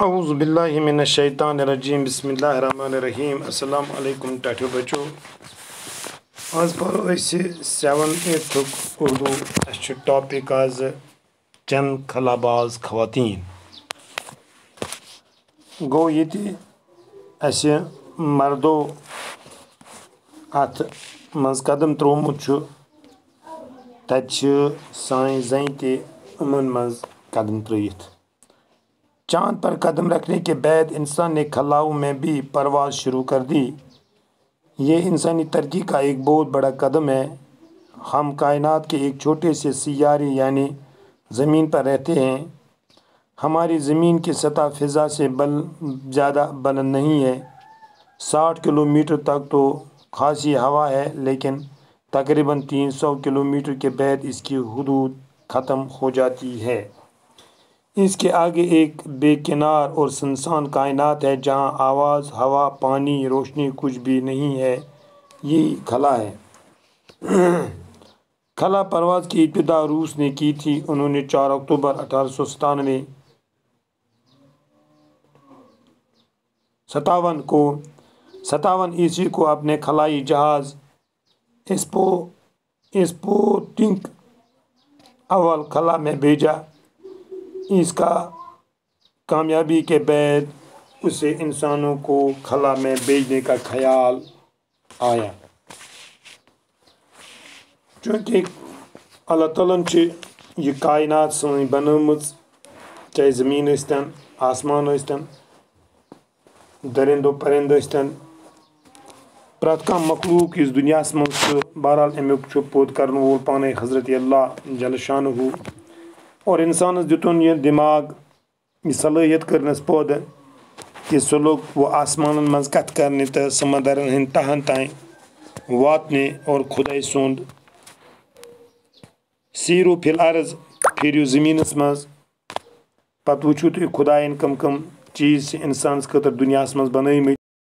اعوذ باللہ من الشیطان الرجیم بسم اللہ الرحمن الرحیم السلام علیکم ٹاٹھو بچو آز پرو اسی 7th اردو اس ٹاپک آز چند خلاباز خواتین گو یہ اس مردو ات مز قدم ترومت تت سان زن تمن مز قدم ترت چاند پر قدم رکھنے کے بعد انسان نے خلاؤں میں بھی پرواز شروع کر دی۔ یہ انسانی ترقی کا ایک بہت بڑا قدم ہے۔ ہم کائنات کے ایک چھوٹے سے سیارے یعنی زمین پر رہتے ہیں۔ ہماری زمین کی سطح فضا سے زیادہ بلند نہیں ہے۔ 60 کلومیٹر تک تو خاصی ہوا ہے، لیکن تقریباً 300 کلومیٹر کے بعد اس کی حدود ختم ہو جاتی ہے۔ اس کے آگے ایک بے کنار اور سنسان کائنات ہے جہاں آواز، ہوا، پانی، روشنی کچھ بھی نہیں ہے۔ یہی خلا ہے۔ خلا پرواز کی ابتدا روس نے کی تھی۔ انہوں نے 4 اکتوبر 1897 عیسوی کو اپنے خلائی جہاز اسپوتنک اول خلا میں بھیجا۔ اس کا کامیابی کے بعد اسے انسانوں کو خلا میں بھیجنے کا خیال آیا، چونکہ اللہ تعالیٰ نے یہ کائنات سن بنٲمٕژ، چاہے زمین ٲسۍتن، آسمان ٲسۍتن، درندو پرند ٲسۍتن، پرٛٮ۪تھ کانٛہہ مخلوق یُس دُنیاہس منٛز چھُ، بہرحال امیُک چھُ پوٚد کرن وول پانے حضرت اللہ جل شانہ، اور انسانس دِتُن یہ دماغ، یہ صلٲحیت کٔرنس پٲدٕ کہ سُہ لوٚگ وہ آسمانن منٛز کتھ کرنہِ تہٕ سمندرن ہٕنٛدۍ تہن تام واتنہِ، اور خۄداے سُنٛد سیٖرو فی الارض پھیٖرِو زٔمیٖنس منٛز، پتہٕ وٕچھِو تُہۍ خۄداین کم چیٖز چھِ انسانس خٲطرٕ دُنیاہس منٛز بنٲومٕتۍ۔